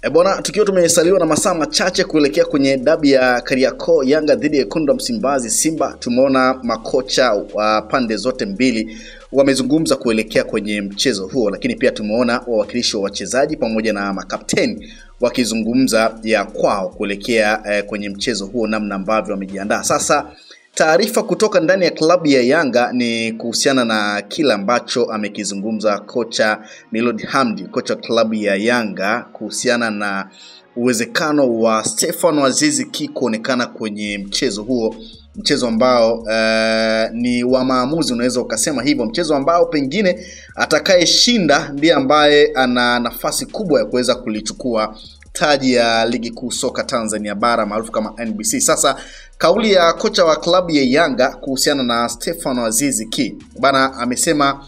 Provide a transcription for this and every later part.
Bwana, tukiwa tumesaliwa na masaa machache kuelekea kwenye dabi ya Kariakoo, Yanga dhidi ya Wekundu wa Msimbazi Simba, tumeona makocha wa pande zote mbili wamezungumza kuelekea kwenye mchezo huo, lakini pia tumeona wawakilishi wa wachezaji pamoja na makapteni wakizungumza ya kwao kuelekea kwenye mchezo huo, namna ambavyo wamejiandaa. Sasa taarifa kutoka ndani ya klabu ya Yanga ni kuhusiana na kila ambacho amekizungumza kocha Miloud Hamdi, kocha klabu ya Yanga, kuhusiana na uwezekano wa Stefano Aziz Ki kuonekana kwenye mchezo huo, mchezo ambao ni wa maamuzi, unaweza ukasema hivyo, mchezo ambao pengine atakayeshinda ndiye ambaye ana nafasi kubwa ya kuweza kulichukua taji ya ligi kuu soka Tanzania bara maarufu kama NBC. Sasa kauli ya kocha wa klabu ya Yanga kuhusiana na Stefano Aziz Ki, bana, amesema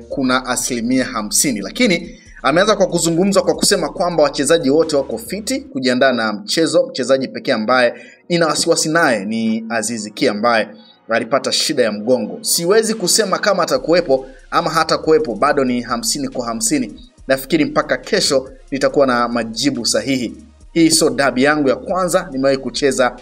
kuna 50%, lakini ameanza kwa kuzungumza kwa kusema kwamba wachezaji wote wako fiti kujiandaa na mchezo. Mchezaji pekee ambaye ina wasiwasi naye ni Aziz Ki ambaye alipata shida ya mgongo. Siwezi kusema kama atakuwepo ama hata kuwepo, bado ni 50-50. Nafikiri mpaka kesho nitakuwa na majibu sahihi. Hii sio dabi yangu ya kwanza, nimewahi kucheza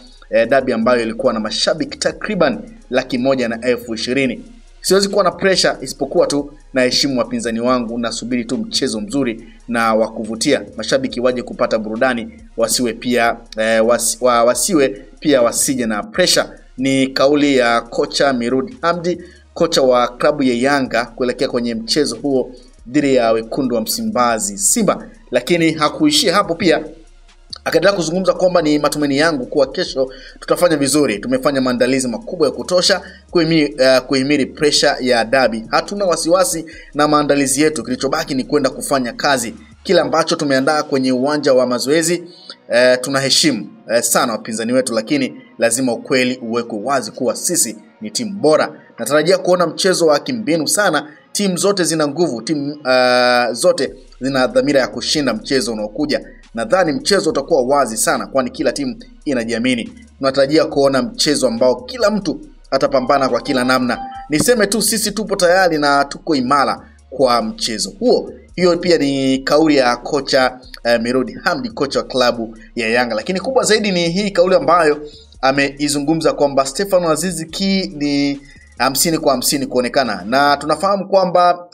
dabi ambayo ilikuwa na mashabiki takriban 120,000. Siwezi kuwa na pressure, isipokuwa tu na heshimu wapinzani wangu, nasubiri tu mchezo mzuri na wa kuvutia, mashabiki waje kupata burudani, wasiwe pia wasije na pressure. Ni kauli ya kocha Miloud Hamdi, kocha wa klabu ya Yanga kuelekea kwenye mchezo huo dhidi ya Wekundu wa Msimbazi Simba. Lakini hakuishia hapo, pia akaendelea kuzungumza kwamba ni matumaini yangu kuwa kesho tutafanya vizuri. Tumefanya maandalizi makubwa ya kutosha kuhimili pressure ya dabi. Hatuna wasiwasi na maandalizi yetu, kilichobaki ni kwenda kufanya kazi. Kila ambacho tumeandaa kwenye uwanja wa mazoezi, tunaheshimu sana wapinzani wetu, lakini lazima ukweli uwekwe wazi kuwa sisi ni timu bora. Natarajia kuona mchezo wa kimbinu sana. Timu zote zina nguvu, timu zote zina dhamira ya kushinda mchezo unaokuja. Nadhani mchezo utakuwa wazi sana, kwani kila timu inajiamini. Tunatarajia kuona mchezo ambao kila mtu atapambana kwa kila namna. Niseme tu sisi tupo tayari na tuko imara kwa mchezo huo. Hiyo pia ni kauli ya kocha Miloud Hamdi, kocha wa klabu ya Yanga. Lakini kubwa zaidi ni hii kauli ambayo ameizungumza kwamba Stefano Aziz Ki ni 50-50 kuonekana. Na tunafahamu kwamba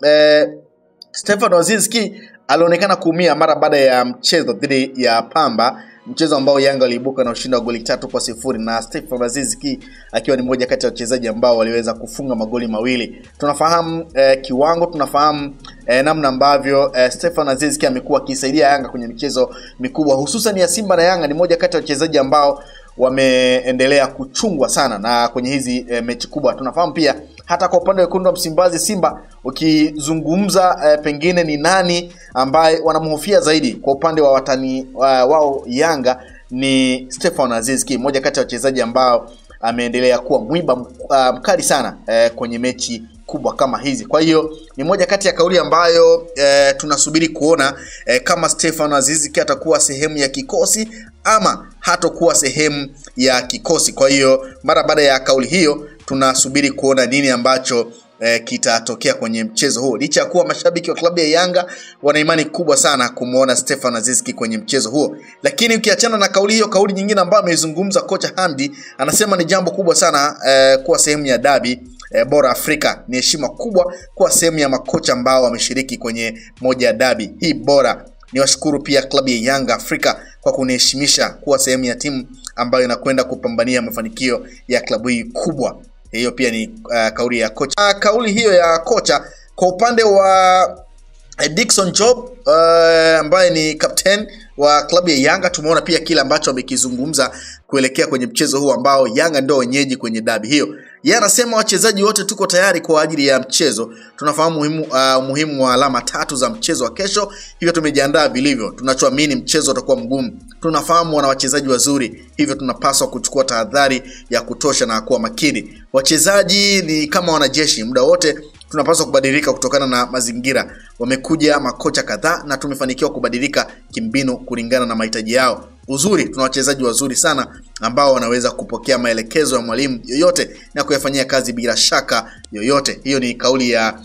Stefano Aziz Ki alionekana kuumia mara baada ya mchezo dhidi ya Pamba, mchezo ambao Yanga waliibuka na ushindi wa goli 3-0, na Stefano Aziz Ki akiwa ni mmoja kati ya wachezaji ambao waliweza kufunga magoli mawili. Tunafahamu kiwango, tunafahamu namna ambavyo Stefano Aziz Ki amekuwa akisaidia Yanga kwenye michezo mikubwa, hususan ya Simba na Yanga. Ni mmoja kati ya wachezaji ambao wameendelea kuchungwa sana na kwenye hizi mechi kubwa. Tunafahamu pia hata kwa upande wa Wekundu wa Msimbazi Simba, ukizungumza pengine ni nani ambaye wanamhofia zaidi kwa upande wa watani wao Yanga, ni Stefano Aziz Ki, mmoja kati ya wachezaji ambao ameendelea kuwa mwiba mkali sana kwenye mechi kubwa kama hizi. Kwa hiyo ni moja kati ya kauli ambayo tunasubiri kuona kama Stefano Aziz Ki atakuwa sehemu ya kikosi ama hatakuwa sehemu ya kikosi. Kwa hiyo mara baada ya kauli hiyo tunasubiri kuona nini ambacho kitatokea kwenye mchezo huo. Licha ya kuwa mashabiki wa klabu ya Yanga wana imani kubwa sana kumuona Stefano Aziz Ki kwenye mchezo huo. Lakini ukiachana na kauli hiyo, kauli nyingine ambayo ameizungumza kocha Hamdi, anasema ni jambo kubwa sana kuwa sehemu ya dabi bora Afrika. Ni heshima kubwa kuwa sehemu ya makocha ambao wameshiriki kwenye moja ya dabi hii bora. Niwashukuru pia klabu ya Yanga Afrika kwa kuniheshimisha kuwa sehemu ya timu ambayo inakwenda kupambania mafanikio ya klabu hii kubwa. Hiyo pia ni kauli ya kocha. Kauli hiyo ya kocha kwa upande wa Dickson Job ambaye ni captain wa klabu ya Yanga, tumeona pia kile ambacho amekizungumza kuelekea kwenye mchezo huu ambao Yanga ndio wenyeji kwenye dabi hiyo. Yeye anasema wachezaji wote tuko tayari kwa ajili ya mchezo. Tunafahamu umuhimu wa alama 3 za mchezo wa kesho, hivyo tumejiandaa vilivyo. Tunachoamini mchezo utakuwa mgumu. Tunafahamu wana wachezaji wazuri, hivyo tunapaswa kuchukua tahadhari ya kutosha na kuwa makini. Wachezaji ni kama wanajeshi, muda wote tunapaswa kubadilika kutokana na mazingira. Wamekuja makocha kadhaa na tumefanikiwa kubadilika kimbinu kulingana na mahitaji yao. Uzuri, tuna wachezaji wazuri sana ambao wanaweza kupokea maelekezo ya mwalimu yoyote na kuyafanyia kazi bila shaka yoyote. Hiyo ni kauli ya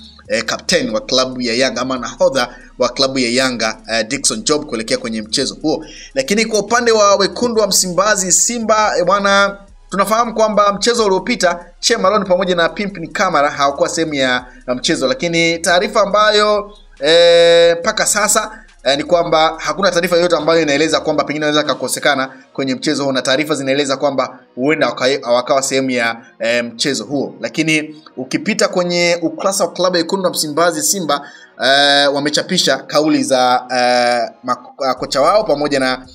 captain wa klabu ya Yanga ama nahodha wa klabu ya Yanga Dickson Job kuelekea kwenye mchezo huo. Lakini kwa upande wa wekundu wa Msimbazi Simba bwana, tunafahamu kwamba mchezo uliopita Che Malone pamoja na Pimpini Kamara hawakuwa sehemu ya mchezo, lakini taarifa ambayo mpaka sasa ni kwamba hakuna taarifa yoyote ambayo inaeleza kwamba pengine anaweza kukosekana kwenye mchezo huo, na taarifa zinaeleza kwamba huenda wakawa sehemu ya mchezo huo. Lakini ukipita kwenye ukurasa wa klabu ya wekundu wa Msimbazi Simba, wamechapisha kauli za kocha wao pamoja na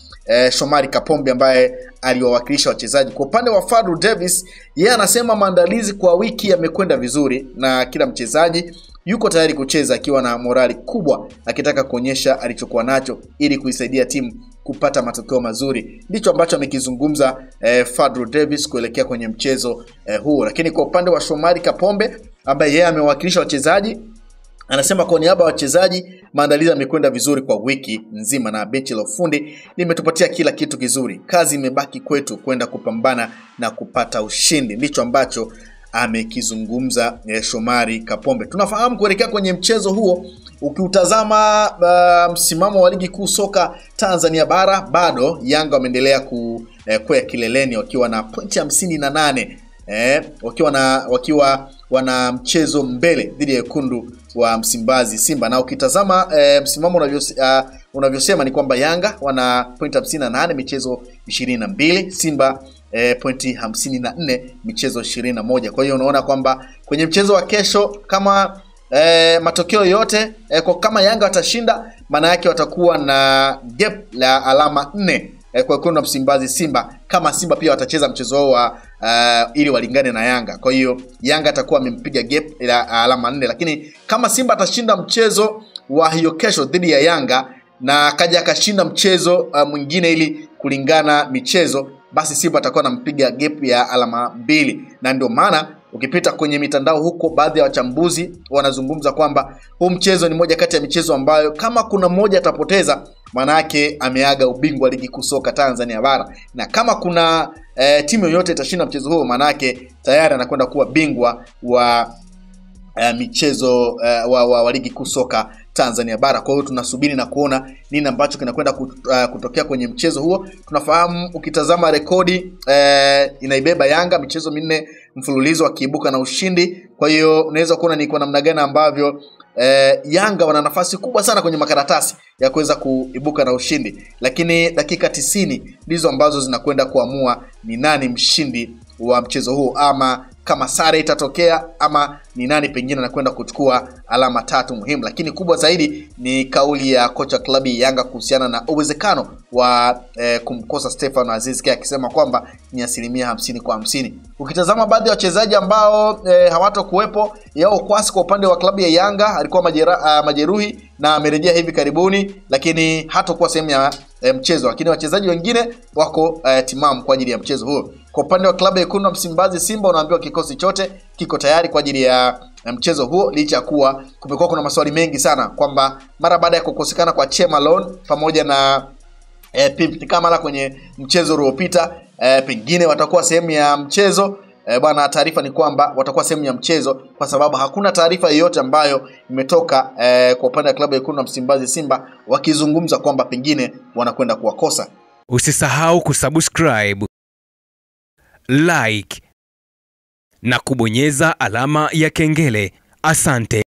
Shomari Kapombe ambaye aliwawakilisha wachezaji. Kwa upande wa Fadlu Davis, yeye anasema maandalizi kwa wiki yamekwenda vizuri na kila mchezaji yuko tayari kucheza akiwa na morali kubwa, akitaka kuonyesha alichokuwa nacho ili kuisaidia timu kupata matokeo mazuri. Ndicho ambacho amekizungumza Fadlu Davis kuelekea kwenye mchezo huo. Lakini kwa upande wa Shomari Kapombe ambaye yeye amewakilisha wachezaji, anasema kwa niaba ya wachezaji maandalizi yamekwenda vizuri kwa wiki nzima na benchi la ufundi limetupatia kila kitu kizuri. Kazi imebaki kwetu kwenda kupambana na kupata ushindi. Ndicho ambacho amekizungumza Shomari Kapombe. Tunafahamu kuelekea kwenye mchezo huo, ukiutazama msimamo wa ligi kuu soka Tanzania bara, bado Yanga wameendelea kukwea kileleni wakiwa na pointi 58, wakiwa wana mchezo mbele dhidi ya wekundu wa Msimbazi Simba. Na ukitazama msimamo unavyosema ni kwamba Yanga wana pointi 58 michezo 22, Simba pointi 54 michezo 21. Kwa hiyo unaona kwamba kwenye mchezo wa kesho, kama matokeo yote kama Yanga watashinda, maana yake watakuwa na gap la alama 4 kwa wekundu wa Msimbazi Simba, kama Simba pia watacheza mchezo wao ili walingane na Yanga. Kwa hiyo Yanga atakuwa amempiga gap la alama 4, lakini kama Simba atashinda mchezo wa hiyo kesho dhidi ya Yanga na akaja akashinda mchezo mwingine ili kulingana michezo, basi Simba atakuwa anampiga gap ya alama 2. Na ndio maana ukipita kwenye mitandao huko, baadhi ya wachambuzi wanazungumza kwamba huu mchezo ni moja kati ya michezo ambayo kama kuna mmoja atapoteza, maana yake ameaga ubingwa ligi kuu soka Tanzania bara, na kama kuna timu yoyote itashinda mchezo huo, maana yake tayari anakwenda kuwa bingwa wa michezo wa ligi kuu soka Tanzania bara. Kwa hiyo tunasubiri na kuona nini ambacho kinakwenda kutokea kwenye mchezo huo. Tunafahamu ukitazama rekodi inaibeba Yanga michezo 4 mfululizo akiibuka na ushindi. Kwa hiyo unaweza kuona ni kwa namna gani ambavyo Yanga wana nafasi kubwa sana kwenye makaratasi ya kuweza kuibuka na ushindi, lakini dakika 90 ndizo ambazo zinakwenda kuamua ni nani mshindi wa mchezo huo, ama kama sare itatokea, ama ni nani pengine anakwenda kuchukua alama 3 muhimu. Lakini kubwa zaidi ni kauli ya kocha klabu ya Yanga kuhusiana na uwezekano wa kumkosa Stefano Aziz Ki, akisema kwamba ni 50%. Ukitazama baadhi ya wachezaji ambao hawatakuwepo, yao Kwasi kwa upande wa klabu ya Yanga alikuwa majeruhi na amerejea hivi karibuni, lakini hatakuwa sehemu ya mchezo. Lakini wachezaji wengine wako timamu kwa ajili ya mchezo huo. Kwa upande wa klabu ya wekundu wa Msimbazi Simba, unaambiwa kikosi chote kiko tayari kwa ajili ya mchezo huo, licha ya kuwa kumekuwa kuna maswali mengi sana kwamba mara baada ya kukosekana kwa Che Malone pamoja na Pimpini Kamara kwenye mchezo uliopita, pengine watakuwa sehemu ya mchezo. Bwana, taarifa ni kwamba watakuwa sehemu ya mchezo, kwa sababu hakuna taarifa yoyote ambayo imetoka kwa upande wa klabu ya wekundu wa Msimbazi Simba wakizungumza kwamba pengine wanakwenda kuwakosa. Usisahau kusubscribe, like na kubonyeza alama ya kengele. Asante.